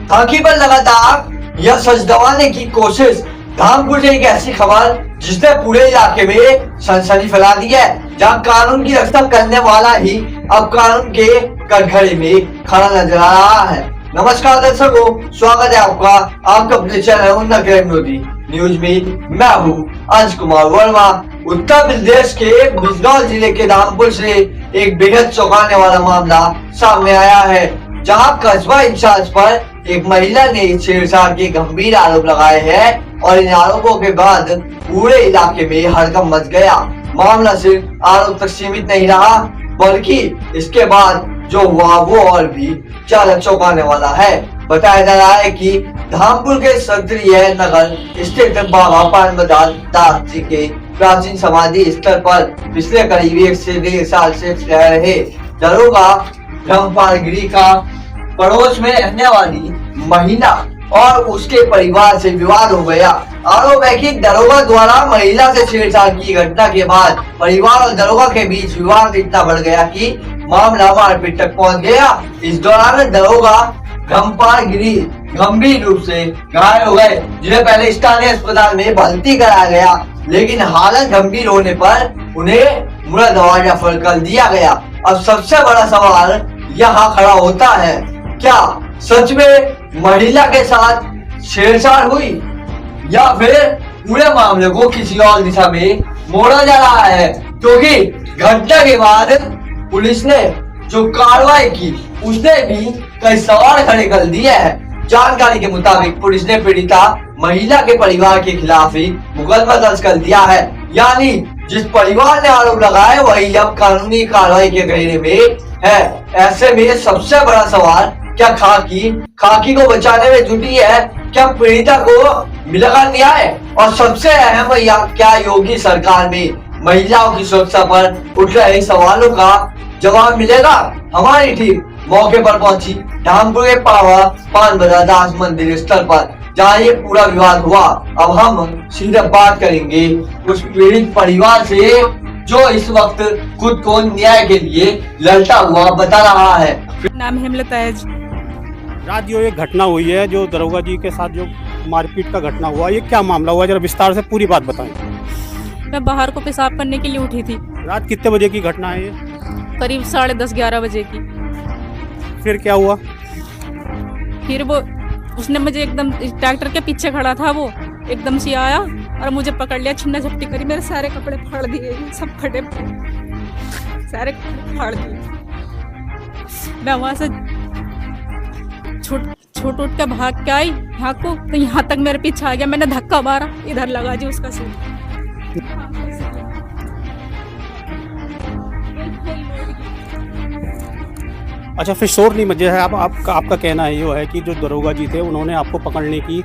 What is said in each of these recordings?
खाकी पर लगातार यह सच दबाने की कोशिश। धामपुर से एक ऐसी खबर जिसने पूरे इलाके में सनसनी फैला दी है, जहां कानून की रक्षा करने वाला ही अब कानून के कटघरे में खड़ा नजर आ रहा है। नमस्कार दर्शकों, स्वागत है आपका आपका अपने चैनल उन्नत मोदी न्यूज में। मैं हूँ अंश कुमार वर्मा। उत्तर प्रदेश के बिजनौर जिले के धामपुर से एक बेहद चौंकाने वाला मामला सामने आया है, जहां कस्बा इंचार्ज पर एक महिला ने छेड़छाड़ के गंभीर आरोप लगाए हैं और इन आरोपों के बाद पूरे इलाके में हड़कंप मच गया। मामला सिर्फ आरोप तक सीमित नहीं रहा, बल्कि इसके बाद जो हुआ वो और भी ज्यादा चौंकाने वाला है। बताया जा रहा है कि धामपुर के क्षत्रिय नगर स्थित बाबा पान मैदान दास जी के प्राचीन समाधि स्थल पर पिछले करीब 1 से 1.5 साल से रह रहे दरोगा धर्मपाल गिरी का पड़ोस में रहने वाली महिला और उसके परिवार से विवाद हो गया। आरोप है कि दरोगा द्वारा महिला से छेड़छाड़ की घटना के बाद परिवार और दरोगा के बीच विवाद इतना बढ़ गया कि मामला मारपीट तक पहुंच गया। इस दौरान दरोगा धर्मपाल गिरी गंभीर रूप से घायल हो गए, जिन्हें पहले स्थानीय अस्पताल में भर्ती कराया गया, लेकिन हालत गंभीर होने पर उन्हें मुरादाबाद रेफर कर दिया गया। अब सबसे बड़ा सवाल यहाँ खड़ा होता है, क्या सच में महिला के साथ छेड़छाड़ हुई या फिर पूरे मामले को किसी और दिशा में मोड़ा जा रहा है? क्योंकि घटना के बाद पुलिस ने जो कार्रवाई की उसने भी कई सवाल खड़े कर दिए हैं। जानकारी के मुताबिक पुलिस ने पीड़िता महिला के परिवार के खिलाफ ही मुकदमा दर्ज कर दिया है, यानी जिस परिवार ने आरोप लगाया वही अब कानूनी कार्रवाई के घेरे में है। ऐसे में सबसे बड़ा सवाल, क्या खाकी को बचाने में जुटी है? क्या पीड़िता को मिलेगा न्याय? और सबसे अहम, क्या योगी सरकार में महिलाओं की सुरक्षा पर उठ रहे सवालों का जवाब मिलेगा? हमारी टीम मौके पर पहुंची धामपुर के पावा पान मैदान दास मंदिर स्थल पर, जहाँ ये पूरा विवाद हुआ। अब हम सीधे बात करेंगे उस पीड़ित परिवार से जो इस वक्त खुद को न्याय के लिए लड़ता हुआ बता रहा है। नाम हेमलता है। रात जो ये घटना हुई है, जो दरोगा जी के साथ जो मारपीट का घटना हुआ, ये क्या मामला हुआ? जरा विस्तार से पूरी बात बताएं। मैं बाहर को पेशाब करने के लिए उठी थी। रात कितने बजे की घटना है ये? करीब 10:30-11 बजे की। फिर क्या हुआ? फिर वो उसने मुझे एकदम, ट्रैक्टर के पीछे खड़ा था, वो एकदम से आया और मुझे पकड़ लिया, छिन्ना झपटी करी, मेरे सारे कपड़े फाड़ दिए, सब फटे सारे फाड़ दिए। मैं वहां से छूट उठ के भाग के आई यहाँ को, तो यहाँ तक मेरे पीछे आ गया। मैंने धक्का मारा, इधर लगा जी उसका सिर। अच्छा, फिर शोर नहीं मचा है? आपका कहना ये है कि जो दरोगा जी थे उन्होंने आपको पकड़ने की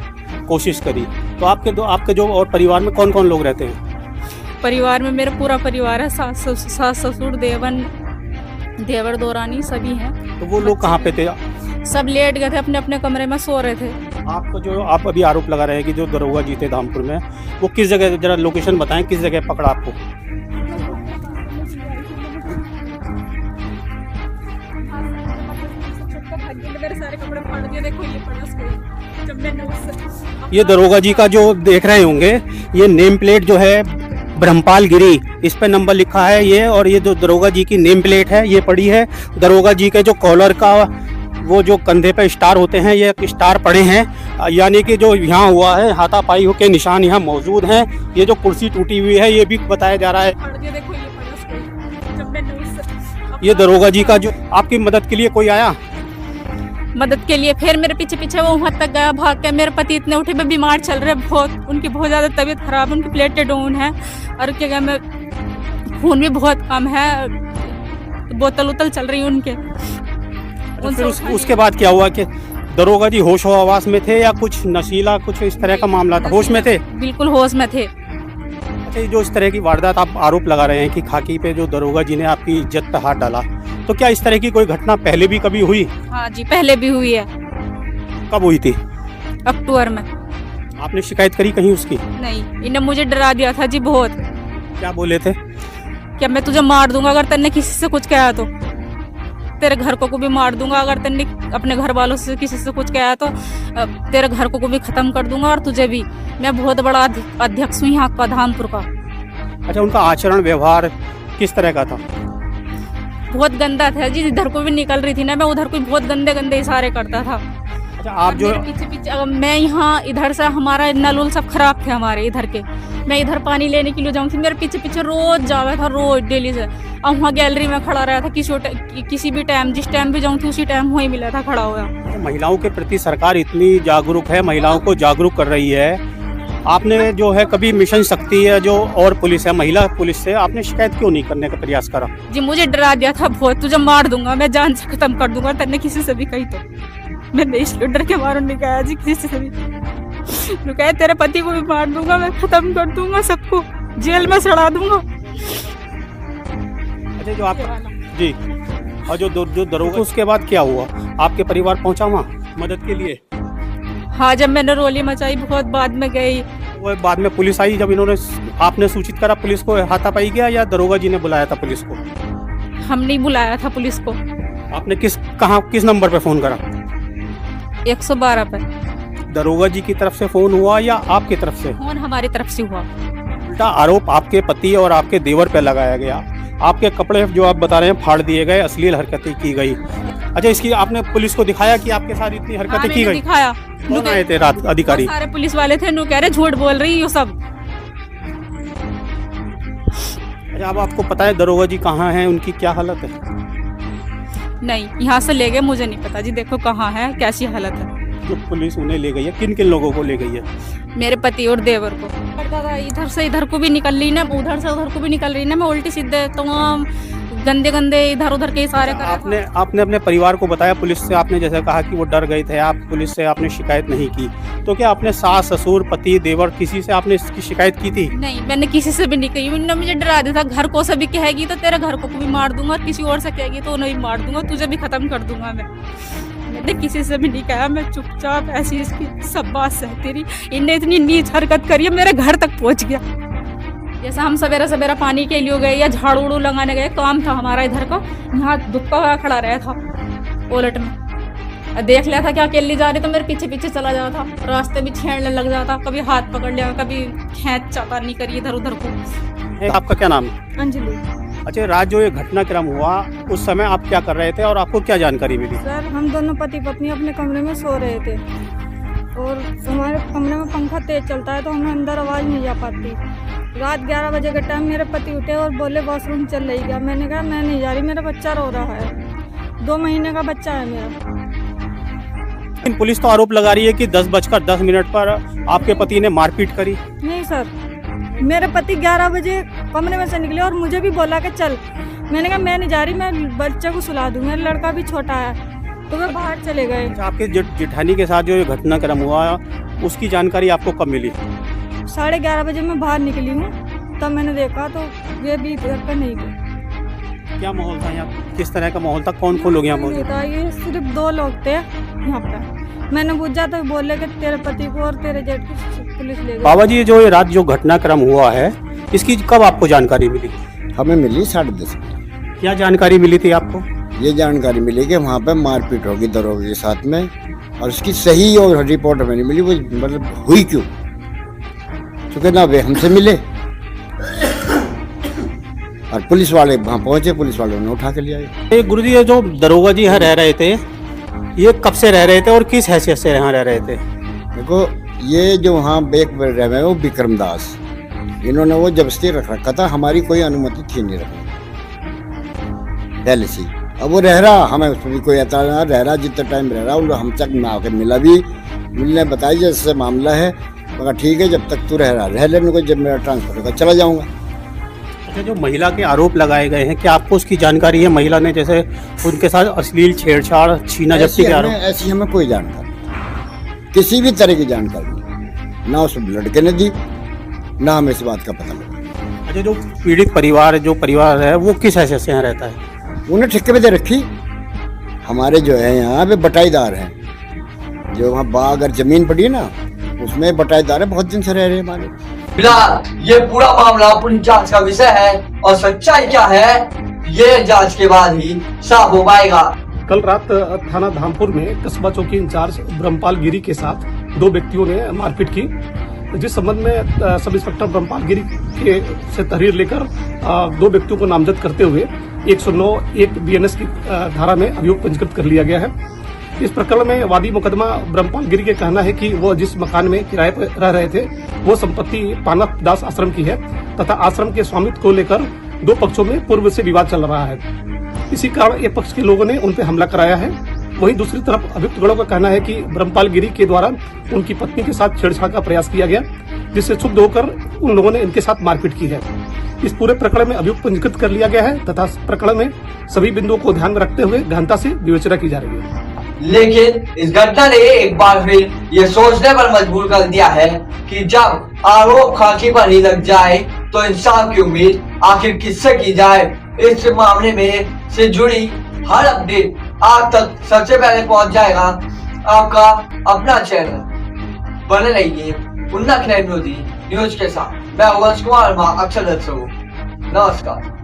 कोशिश करी, तो आपके जो और परिवार में कौन कौन लोग रहते हैं? परिवार में मेरा पूरा परिवार है, सास ससुर देवर दौरानी सभी हैं। तो वो लोग कहाँ पे थे? सब लेट गए थे, अपने अपने कमरे में सो रहे थे। आपको जो आप अभी आरोप लगा रहे हैं कि जो दरोगा जी थे धामपुर में, वो किस जगह, जरा लोकेशन बताएं, किस जगह पकड़ा आपको? मेरे सारे कपड़े फाड़ दिए, देखो ये पड़ा। जब मैंने ये दरोगा जी का जो देख रहे होंगे, ये नेम प्लेट जो है ब्रह्मपाल गिरी, इस पे नंबर लिखा है ये, और ये जो दरोगा जी की नेम प्लेट है ये पड़ी है। दरोगा जी के जो कॉलर का वो जो कंधे पे स्टार होते हैं, ये स्टार पड़े हैं, यानी कि जो यहाँ हुआ है हाथापाई के निशान यहाँ मौजूद हैं। ये जो कुर्सी टूटी हुई है ये भी बताया जा रहा है। ये दरोगा जी का जो आपकी मदद के लिए कोई आया? मदद के लिए फिर मेरे पीछे पीछे वो वहाँ तक गया भाग के। मेरे पति इतने उठे, बीमार चल रहे बहुत, उनकी बहुत ज़्यादा तबीयत खराब, उनकी प्लेटें डाउन है और क्या कहते हैं, खून भी बहुत कम है, बोतल उतल चल रही है उनके। फिर उसके बाद क्या हुआ कि दरोगा जी होश हवास में थे या कुछ नशीला, कुछ इस तरह का मामला था? होश में थे? बिल्कुल होश में थे। अच्छा, जो इस तरह की वारदात आप आरोप लगा रहे हैं कि खाकी पे जो दरोगा जी ने आपकी इज्जत पे हाथ डाला, तो क्या इस तरह की कोई घटना पहले भी कभी हुई? हाँ जी, पहले भी हुई है। कब हुई थी? अक्टूबर में। आपने शिकायत करी कहीं उसकी? नहीं, इन्हें मुझे डरा दिया था जी बहुत। क्या बोले थे? क्या मैं तुझे मार दूंगा अगर तन्ने किसी से कुछ कहा तो। तेरे घर को भी मार दूंगा, अगर तेने अपने घर वालों से किसी से कुछ कहा तो तेरे घर को भी खत्म कर दूंगा, और तुझे भी। मैं बहुत बड़ा अध्यक्ष हूँ यहाँ का, धामपुर का। अच्छा, उनका आचरण व्यवहार किस तरह का था? बहुत गंदा था जी, इधर को भी निकल रही थी ना मैं, उधर को बहुत गंदे गंदे इशारे करता था। अच्छा, आप जो पीछे पीछे मैं यहाँ इधर से, हमारा नल उल सब खराब थे हमारे इधर के, मैं इधर पानी लेने के लिए जाऊँ थी, मेरे पीछे पीछे रोज जावा था, रोज डेली से। और वहाँ गैलरी में खड़ा रहा था, किसी भी टाइम, जिस टाइम भी जाऊँ थी उसी टाइम वहीं मिला था खड़ा हुआ। महिलाओं के प्रति सरकार इतनी जागरूक है, महिलाओं को जागरूक कर रही है, आपने जो है कभी मिशन शक्ति है जो और पुलिस है, महिला पुलिस से आपने शिकायत क्यों नहीं करने का प्रयास करा? जी मुझे डरा दिया था बहुत, तुझे मार दूंगा मैं, जान से खत्म कर दूंगा, तेने किसी से भी कही तो। मैंने इसलिए डर के मारो नहीं कहा जी किसी से भी, कहे तेरे पति को भी मार दूंगा मैं, खत्म कर दूंगा सबको, जेल में सड़ा दूंगा। अच्छा, जो आप जी, और जो दरोगा, उसके बाद क्या हुआ? आपके परिवार पहुंचा वहाँ मदद के लिए? हाँ, जब मैंने रोली मचाई बहुत बाद में गई। वो बाद में पुलिस आई, जब इन्होंने आपने सूचित करा पुलिस को, हाथापाई गया या दरोगा जी ने बुलाया था पुलिस को? हम नहीं बुलाया था पुलिस को। आपने किस नंबर पे फोन करा? 112 पे। दरोगा जी की तरफ से फोन हुआ या आपकी तरफ से? फोन हमारी तरफ से हुआ। उल्टा आरोप आपके पति और आपके देवर पे लगाया गया, आपके कपड़े जो आप बता रहे हैं फाड़ दिए गए, अश्लील हरकतें की गई। अच्छा, इसकी आपने पुलिस को दिखाया कि आपके साथ इतनी हरकतें की गई? दिखाया। कौन आए थे रात अधिकारी? सारे पुलिस वाले थे, नु कह रहे झूठ बोल रही हो सब। अच्छा, अब आपको पता है दरोगा जी कहाँ हैं, उनकी क्या हालत है? नहीं, यहाँ से ले गए, मुझे नहीं पता जी, देखो कहाँ है, कैसी हालत है। जो पुलिस उन्हें ले गई है, किन किन लोगों को ले गई है? मेरे पति और देवर को। इधर से इधर को भी निकल रही ना, उधर से उधर को भी निकल रही ना, मैं उल्टी सीधे तमाम गंदे गंदे इधर उधर के इशारे कर रहा था। आपने अपने परिवार को बताया पुलिस से? आपने जैसे कहा कि वो डर गए थे, आप पुलिस से आपने शिकायत नहीं की, तो क्या आपने सास ससुर पति देवर किसी से आपने इसकी शिकायत की थी? नहीं, मैंने किसी से भी नहीं कही, उन्होंने मुझे डरा दिया था, घर को से भी कहेगी तो तेरे घर को भी मार दूंगा, और किसी और से कहेगी तो उन्हें भी मार दूंगा, तुझे भी खत्म कर दूंगा मैंने किसी से भी नहीं कहा, मैं चुपचाप ऐसी इसकी सब बात सहती रही। इनने इतनी नीच हरकत करी है, मेरे घर तक पहुंच गया। जैसा हम सवेरा सवेरा पानी के लिए गए या झाड़ू उड़ू लगाने गए, काम था हमारा इधर का, यहाँ दुक्का हुआ खड़ा रहा था ओलट में, देख लिया था क्या अकेली जा रही तो मेरे पीछे पीछे चला जाता था, रास्ते भी छेड़ने लग जाता, कभी हाथ पकड़ लिया, कभी खींच चातानी करी इधर उधर को। आपका क्या नाम है? अंजलि। अच्छा, रात जो ये घटनाक्रम हुआ उस समय आप क्या कर रहे थे और आपको क्या जानकारी मिली? सर, हम दोनों पति पत्नी अपने कमरे में सो रहे थे, और हमारे कमरे में पंखा तेज चलता है तो हमें अंदर आवाज़ नहीं जा पाती। रात 11 बजे के टाइम मेरे पति उठे और बोले वॉशरूम चल रही क्या? मैंने कहा मैं नहीं जा रही, मेरा बच्चा रो रहा है, 2 महीने का बच्चा है मेरा। पुलिस तो आरोप लगा रही है कि 10:10 पर आपके पति ने मारपीट करी। नहीं सर, मेरे पति 11 बजे कमरे में से निकले और मुझे भी बोला कि चल। मैंने कहा मैं नहीं जा रही, मैं बच्चे को सुला दूँ, मेरा लड़का भी छोटा है, तो वे बाहर चले गए। आपके जेठानी के साथ जो ये घटनाक्रम हुआ उसकी जानकारी आपको कब मिली? 11:30 बजे मैं बाहर निकली हूँ, तब मैंने देखा तो ये भी घर पर नहीं गए। क्या माहौल था यहाँ, किस तरह का माहौल था, कौन कौन लोग यहाँ मौजूद थे? ये सिर्फ 2 लोग थे यहाँ पर। मैंने पूछा तो बोले कि तेरे पति को और तेरे जेठ को पुलिस ले गई। बाबा जी, जो ये रात जो घटनाक्रम हुआ है इसकी कब आपको जानकारी मिली? हमें मिली 10:30। क्या जानकारी मिली थी आपको? ये जानकारी मिली कि वहाँ पे मारपीट होगी दरोगा के साथ में, और उसकी सही और रिपोर्ट हमें नहीं मिली, वो मतलब हुई क्यों, क्योंकि ना वे हमसे मिले और पुलिस वाले वहाँ पहुँचे, पुलिस वालों ने उठा के ले आए। गुरुजी, ये जो दरोगा जी यहाँ रह रहे थे, ये कब से रह रहे थे और किस हैसियत से यहाँ रह रहे थे? देखो, ये जो वहाँ बेक रह रहे वो विक्रम दास, इन्होंने वो जबरदस्ती रख रखा था, हमारी कोई अनुमति थी नहीं रखने पहले से। अब वो रह रहा, हमें उसमें भी कोई एतराज ना, रह रहा जितना टाइम रह रहा, उन हम तक में आके मिला भी, मिलने बताई जैसे मामला है, मगर ठीक है जब तक तू रह रहा रह लेने को, जब मेरा ट्रांसफर होगा चला जाऊँगा। अच्छा, जो महिला के आरोप लगाए गए हैं, क्या आपको उसकी जानकारी है? महिला ने जैसे उनके साथ अश्लील छेड़छाड़ छीना झपटी के आरोप? ऐसी हमें कोई जानकारी नहीं, किसी भी तरह की जानकारी नहीं, ना उस लड़के ने दी, ना हमें इस बात का पता लगा। अच्छा, जो पीड़ित परिवार है वो किस हैसियत से यहाँ रहता है? उन्हें ठेके पे दे रखी, हमारे जो है यहाँ पे बटाईदार हैं, जो वहाँ बाग और जमीन पड़ी है ना, उसमें बटाईदार है, बहुत दिन से रह रहे हैं हमारे। फिलहाल ये पूरा मामला पुलिस जांच का विषय है, और सच्चाई क्या है ये जांच के बाद ही साफ हो पाएगा। कल रात थाना धामपुर में कस्बा चौकी इंचार्ज ब्रह्मपाल गिरी के साथ 2 व्यक्तियों ने मारपीट की, जिस संबंध में सब इंस्पेक्टर ब्रह्मपाल गिरी के से तहरीर लेकर 2 व्यक्तियों को नामजद करते हुए 109(1) BNS की धारा में अभियोग पंजीकृत कर लिया गया है। इस प्रकरण में वादी मुकदमा ब्रह्मपाल गिरी के कहना है कि वो जिस मकान में किराए पर रह रहे थे वो संपत्ति पानक दास आश्रम की है तथा आश्रम के स्वामित्व को लेकर 2 पक्षों में पूर्व से विवाद चल रहा है। इसी कारण एक पक्ष के लोगों ने उन पर हमला कराया है। वहीं दूसरी तरफ अभियुक्तगणों का कहना है कि ब्रह्मपाल गिरी के द्वारा उनकी पत्नी के साथ छेड़छाड़ का प्रयास किया गया, जिससे क्षुब्ध होकर उन लोगों ने इनके साथ मारपीट की है। इस पूरे प्रकरण में अभियोग पंजीकृत कर लिया गया है तथा प्रकरण में सभी बिंदुओं को ध्यान में रखते हुए गहनता से विवेचना की जा रही है। लेकिन इस घटना ने एक बार फिर ये सोचने पर मजबूर कर दिया है कि जब आरोप खाकी पर ही लग जाए तो इंसाफ की उम्मीद आखिर किससे की जाए। इस मामले में से जुड़ी हर अपडेट आप तक सबसे पहले पहुंच जाएगा आपका अपना चैनल। बने रहिए उन्नत न्यूज के साथ। मैं वंश कुमार अक्षर। नमस्कार।